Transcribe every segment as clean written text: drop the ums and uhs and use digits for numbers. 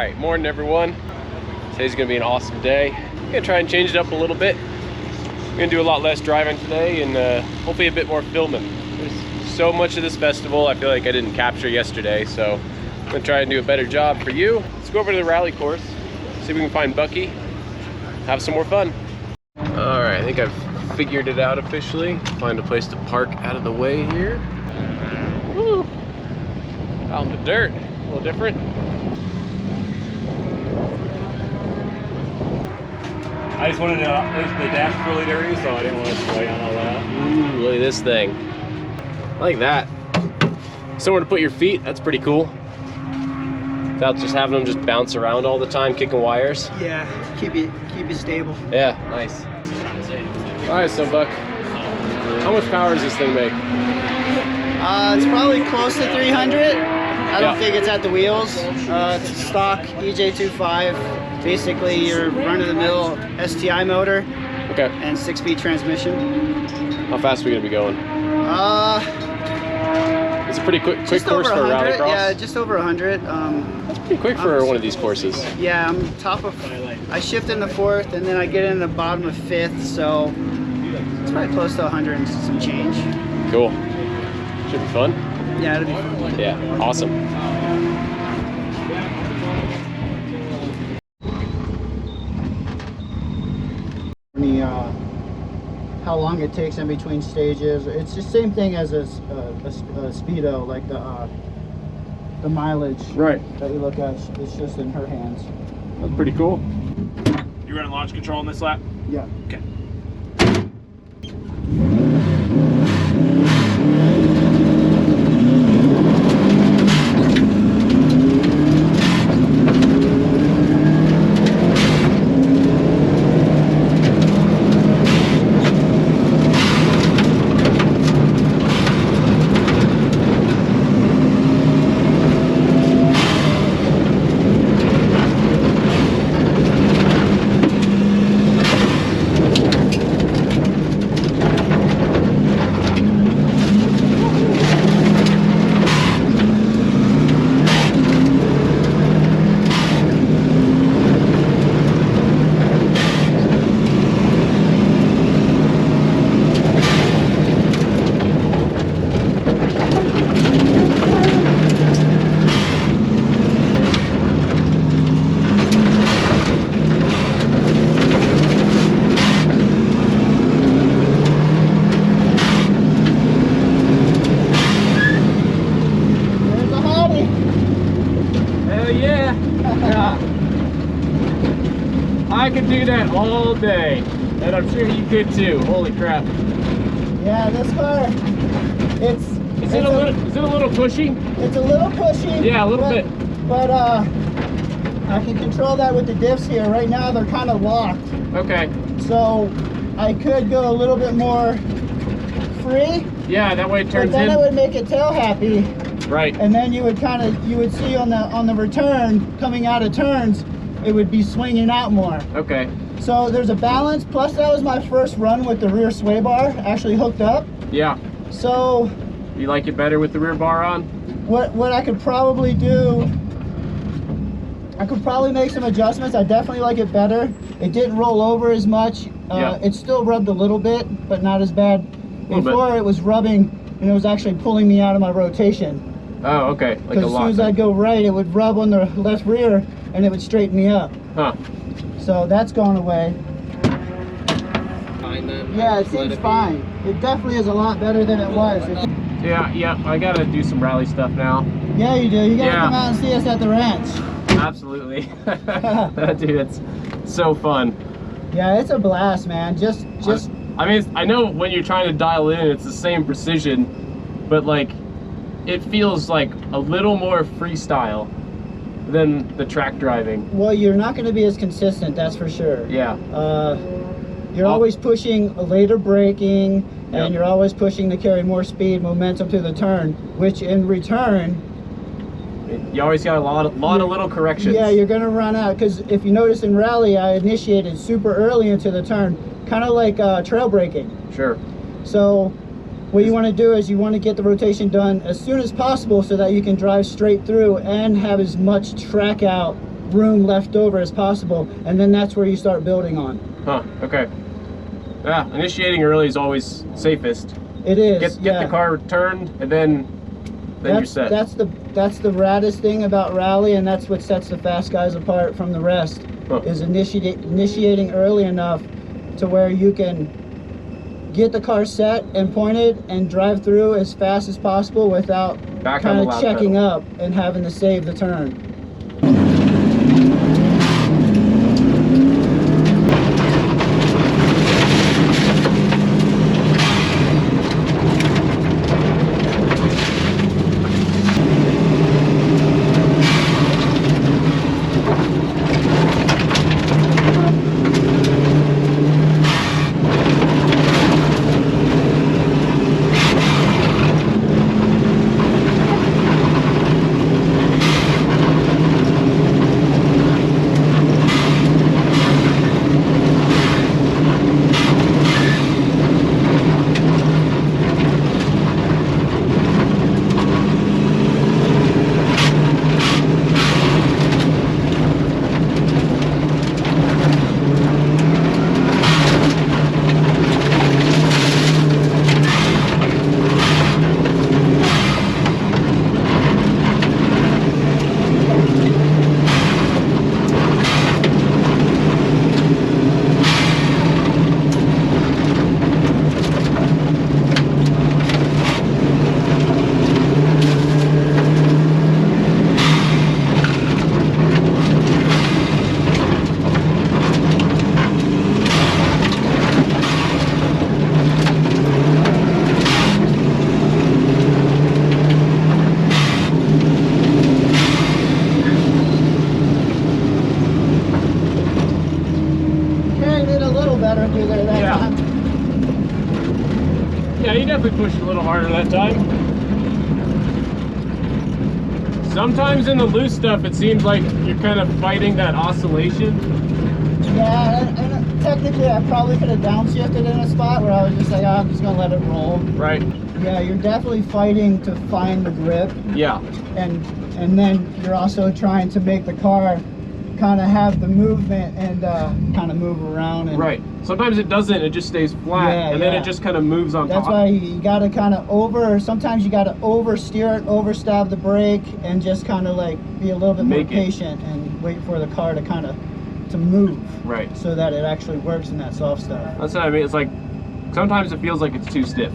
Alright, morning everyone. Today's gonna be an awesome day. I'm gonna try and change it up a little bit. I'm gonna do a lot less driving today and hopefully a bit more filming. There's so much of this festival I feel like I didn't capture yesterday, so I'm gonna try and do a better job for you. Let's go over to the rally course, see if we can find Bucky, have some more fun. Alright, I think I've figured it out officially. Find a place to park out of the way here. Woo! Out in the dirt, a little different. I just wanted to, the dash really dirty, so I didn't want to spray on all that. Ooh, look at this thing. I like that. Somewhere to put your feet, that's pretty cool. Without just having them just bounce around all the time, kicking wires. Yeah, keep it stable. Yeah, nice. All right, so Buck, how much power does this thing make? It's probably close to 300. I don't think it's at the wheels. It's a stock EJ25. Basically, your run-of-the-mill STI motor. Okay. And 6-speed transmission. How fast are we gonna be going? It's a pretty quick course for a rallycross. Yeah, just over 100. That's pretty quick for one of these courses. Yeah, I'm top of. I shift in the 4th, and then I get in the bottom of 5th, so it's probably close to 100 and some change. Cool. Should be fun. Yeah, it'll be fun. Yeah, awesome. How long it takes in between stages. It's the same thing as a speedo, like the mileage that you look at. It's just in her hands. That's pretty cool. You running launch control on this lap? Yeah. Okay. I could do that all day, and I'm sure you could too. Holy crap! Yeah, this car, is it a little pushy? It's a little pushy. Yeah, a little bit. But I can control that with the diffs here. Right now they're kind of locked. Okay. So I could go a little bit more free. Yeah, that way it turns in. But then it would make it tail happy. Right. And then you would see on the return, coming out of turns, it would be swinging out more. Okay. So there's a balance. Plus that was my first run with the rear sway bar actually hooked up. Yeah. So you like it better with the rear bar on? What I could probably do, I could probably make some adjustments. I definitely like it better. It didn't roll over as much. It still rubbed a little bit, but not as bad. Before it was rubbing and it was actually pulling me out of my rotation. Oh, okay. Like because as soon as I go right, it would rub on the left rear and it would straighten me up. Huh. So that's gone away. Fine then. Yeah, it seems fine. It definitely is a lot better than it was. Yeah, I gotta do some rally stuff now. Yeah, you do. You gotta come out and see us at the ranch. Absolutely. Dude, it's so fun. Yeah, it's a blast, man. Just I mean, I know when you're trying to dial in, it's the same precision, but like, it feels like a little more freestyle than the track driving. Well, you're not going to be as consistent, that's for sure. Yeah. You're always pushing later braking, and you're always pushing to carry more speed, momentum through the turn, which in return, you always got a lot of little corrections. Yeah, you're going to run out, because if you notice in rally, I initiated super early into the turn, kind of like trail braking. Sure. So what you want to do is you want to get the rotation done as soon as possible so that you can drive straight through and have as much track out room left over as possible, and then that's where you start building on. Huh, okay. Yeah, initiating early is always safest. It is. Get the car turned, and then you're set. That's the raddest thing about rally, and that's what sets the fast guys apart from the rest. Is initiating early enough to where you can get the car set and pointed and drive through as fast as possible without kind of checking up and having to save the turn. Yeah, you definitely pushed a little harder that time. Sometimes in the loose stuff, it seems like you're kind of fighting that oscillation. Yeah, and technically I probably could have downshifted in a spot where I was just like, oh, I'm just going to let it roll. Right. Yeah, you're definitely fighting to find the grip. Yeah. And then you're also trying to make the car kind of have the movement and kind of move around. And right. Sometimes it doesn't, it just stays flat, and then it just kind of moves on top. That's why you got to kind of sometimes you got to oversteer it, overstab the brake, and just kind of like be a little bit more patient and wait for the car to kind of to move. Right. So that it actually works in that soft stuff. That's what I mean. It's like, sometimes it feels like it's too stiff.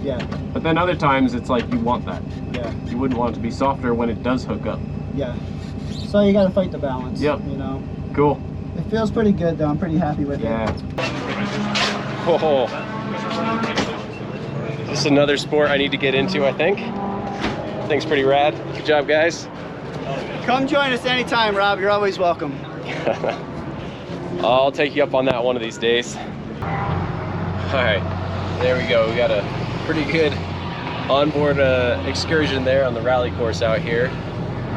Yeah. But then other times it's like you want that. Yeah. You wouldn't want it to be softer when it does hook up. Yeah. So you got to fight the balance. Yep. You know. Cool. It feels pretty good though. I'm pretty happy with it. Oh. This is another sport I need to get into, I think. I think it's pretty rad. Good job, guys. Come join us anytime, Rob. You're always welcome. I'll take you up on that one of these days. All right, there we go. We got a pretty good onboard excursion there on the rally course out here.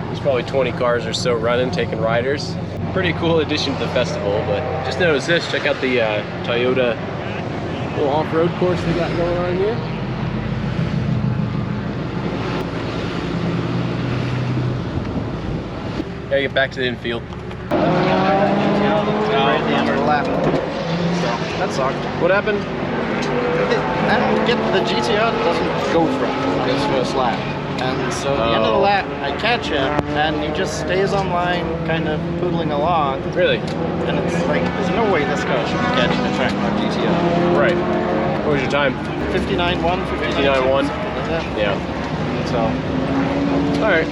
There's probably 20 cars or so running, taking riders. Pretty cool addition to the festival, but just notice this. Check out the Toyota little off-road course they got going on here. Gotta get back to the infield. Right at the end of the lap. So that sucked. What happened? I don't get the GTO doesn't go through his first lap. And so at the end of the lap, I catch him, and he just stays on line, kind of poodling along. Really? And it's like, there's no way this car should be catching a track car GTO. Right. What was your time? 59.1, 59.1. Yeah. So. All right.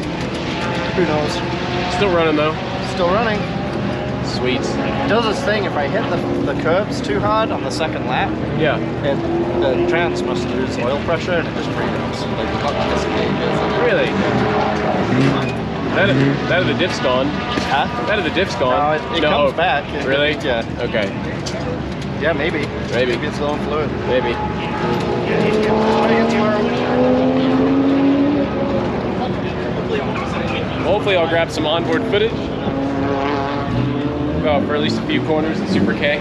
Who knows? Still running though. Still running. Sweet. It does this thing, if I hit the curbs too hard on the second lap, yeah, the trans must lose oil pressure and it just freezes. Like the bucket disengages. Really? That of the diff's gone. Huh? That of the diff's gone. No, it comes back. Really? Yeah. Okay. Yeah, maybe. Maybe. Maybe it's low in fluid. Maybe. Hopefully I'll grab some onboard footage. Go out for at least a few corners in Super K.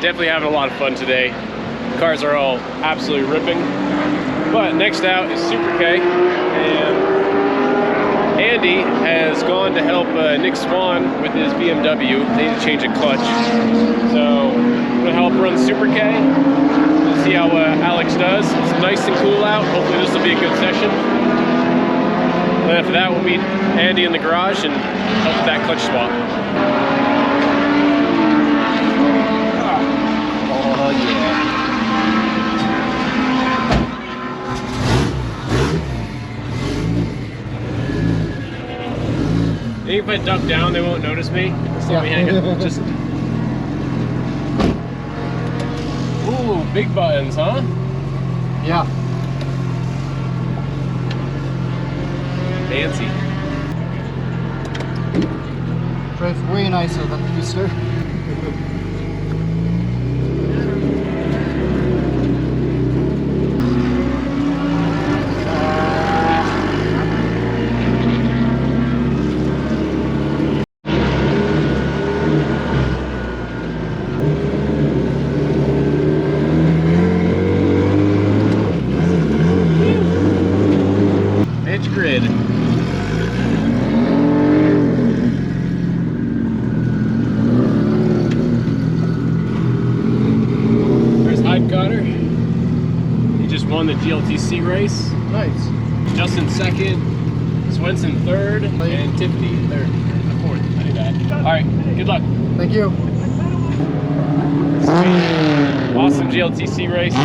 definitely having a lot of fun today. Cars are all absolutely ripping. But next out is Super K, and Andy has gone to help Nick Swan with his BMW. They need to change a clutch. So I'm gonna help run Super K. We'll see how Alex does. It's nice and cool out. Hopefully this will be a good session. And after that, we'll meet Andy in the garage and help with that clutch swap. Oh yeah. If I duck down, they won't notice me. Just let me hang it. Just. Ooh, big buttons, huh? Yeah. Fancy. Drives way nicer than Keisler. Grid. There's Hyde-Cotter. He just won the GLTC race. Nice. Justin second, Swenson third, and Tiffany third. Fourth, I knew that. All right, good luck. Thank you. Awesome GLTC race.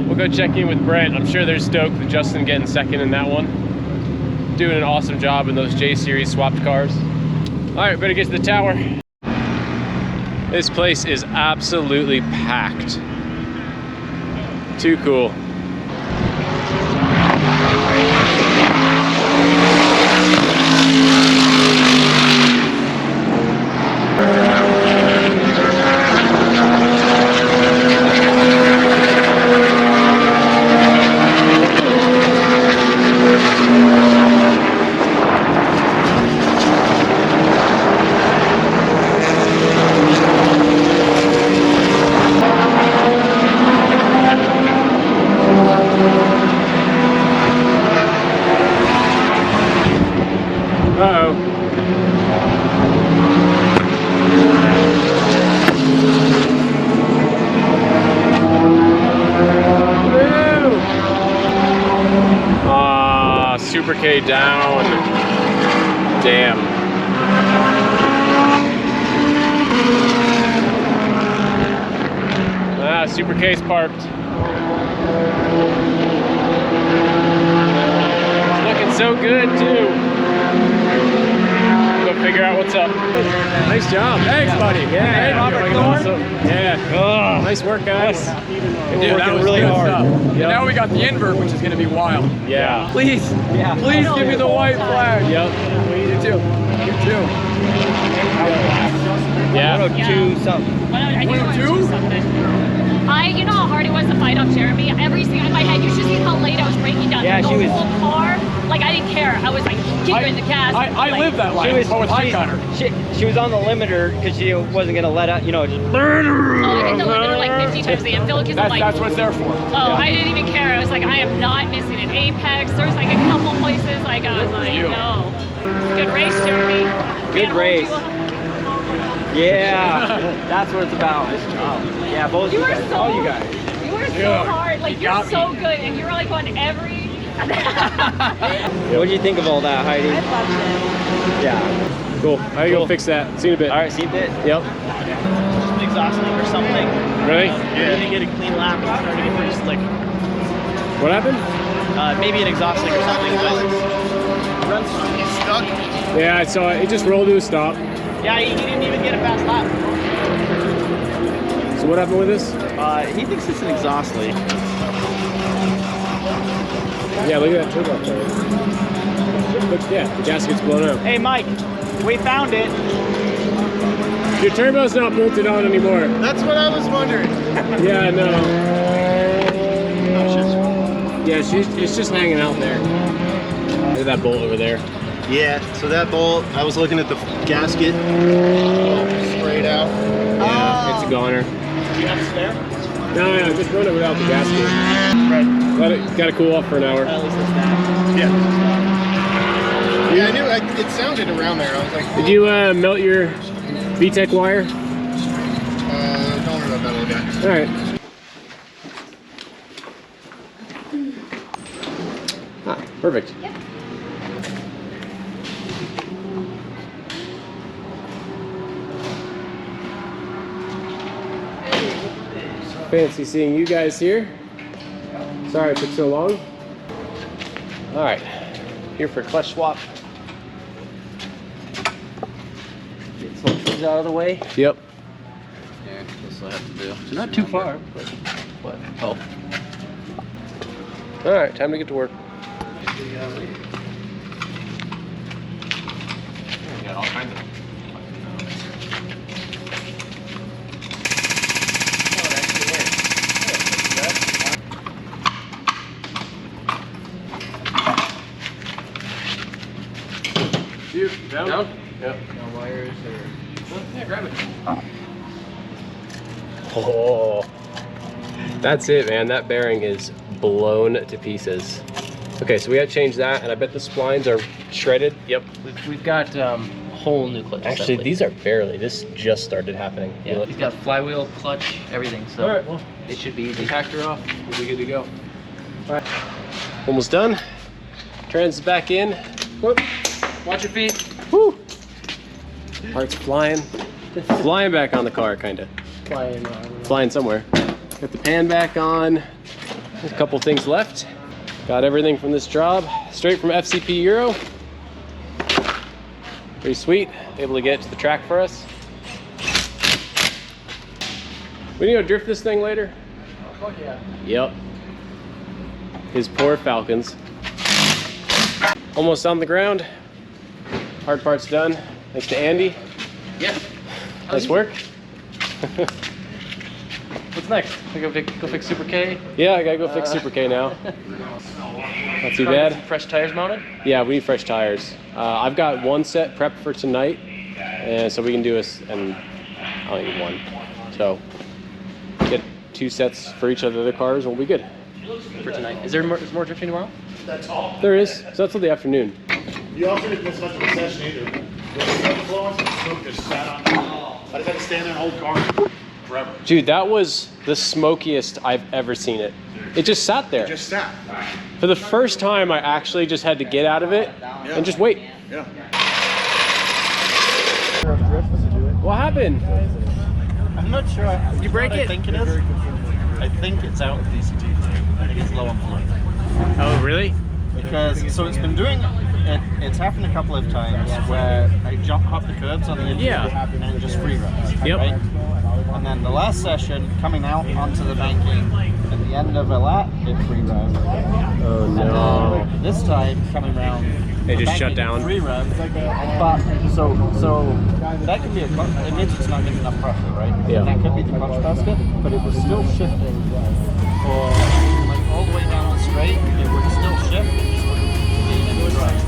We'll go check in with Brent. I'm sure they're stoked with Justin getting second in that one. Doing an awesome job in those J-Series swapped cars. All right, better get to the tower. This place is absolutely packed. Too cool. Super K down. Damn. Ah, Super K's parked. It's looking so good too. Go figure out what's up. Nice job. Thanks, buddy. Yeah, Robert Thorne. Yeah. Oh, nice work, guys. Dude, that was really hard. Yep. Now we got the invert, which is going to be wild. Yeah. Please, please give me the white flag. Yep. You too. You too. Yeah. 102 something. 102? You know how hard it was to fight off Jeremy? Every single in my head, you should see how late I was breaking down. Yeah, the she was. whole car. Like I didn't care. I was like keeping the gas. I lived that life. She was She was on the limiter because she wasn't gonna let out. You know, just. Oh, I hit the limiter like 50 times the infield because I'm like. That's what it's there for. Oh, yeah. I didn't even care. I was like, I am not missing an apex. There's like a couple places like I was like, no. Good race, Jeremy. Good race. Yeah, that's what it's about. Yeah, both you you were guys. so, All you guys. You were so hard. Like you're so good, and you were like on every. What did you think of all that, Heidi? I loved it. Yeah. Cool. I gotta go fix that. See you in a bit. All right, see you in a bit. Yep. Just an exhaust leak or something. Really? Yeah. You didn't get a clean lap. It started to pretty slick. What happened? Maybe an exhaust leak or something, but runs stuck. Yeah, I saw it. It just rolled to a stop. Yeah, he didn't even get a fast lap. So what happened with this? He thinks it's an exhaust leak. Yeah, look at that turbo plate. Look, yeah, the gasket's blown out. Hey, Mike, we found it. Your turbo's not bolted on anymore. That's what I was wondering. Yeah, no. Yeah, it's just hanging out there. Look at that bolt over there. Yeah, so that bolt, I was looking at the gasket. Oh, spray fade out. Yeah, it's a goner. Do you have a spare? No, just run it without the gasket. Right. Let it, gotta cool off for an hour. At least it's that. Yeah. Yeah, I knew it sounded around there. I was like, Did you melt your VTEC wire? don't worry about that little guy. All right. Ah, perfect. Yep. Fancy seeing you guys here. Sorry it took so long. All right, here for clutch swap. Get some trees out of the way. Yep. Yeah, that's what I have to do. So not too far, but what? Oh. All right, time to get to work. We got all kinds of. You down? Yep. No wires or. Yeah, grab it. Oh, that's it, man. That bearing is blown to pieces. Okay, so we had to change that, and I bet the splines are shredded. Yep. We've got whole new clutch. Actually, assembly. these are barely. This just started happening. Yeah, he's got flywheel, clutch, everything. So All right, well, it should be easy. packed her off. We'll be good to go. All right, almost done. Trans is back in. Whoop. Watch your feet. Woo! Parts flying. Flying back on the car, kind of. Flying somewhere. Got the pan back on. There's a couple things left. Got everything from this job straight from FCP Euro. Pretty sweet. Able to get it to the track for us. We need to drift this thing later. Oh yeah. Yep. His poor Falcons. Almost on the ground. Hard part's done. Thanks to Andy. Yeah. Nice work. What's next? We go fix Super K. Yeah, I gotta go fix Super K now. Not too bad. Fresh tires mounted. Yeah, we need fresh tires. I've got one set prepped for tonight, and so we can do and I only need one. So get 2 sets for each of the other cars, and we'll be good. For tonight. Is there more drifting tomorrow? That's all. There is. So that's till the afternoon. You also didn't miss much of the session either. The smoke flowing, the smoke just sat on me. I just had to stand there and hold car forever. Dude, that was the smokiest I've ever seen it. It just sat there. It just sat. For the first time, I actually just had to get out of it and just wait. Yeah. What happened? I'm not sure. Did you break it? I think it is. I think it's out with DCT. I think it's low on fluid. Oh, really? Because, so it's been doing, it's happened a couple of times where I hop the curbs on the engine and it just free runs. Yep. Right? And then the last session, coming out onto the banking at the end of a lap, it free revved. Oh, And no. then this time, coming around, They the just shut banking, down. Free rev. But, so that could be it means it's not getting enough pressure, right? Yeah. And that could be the clutch basket, but it was still shifting for, like, all the way down the straight, it would still shift, it just wouldn't be in right.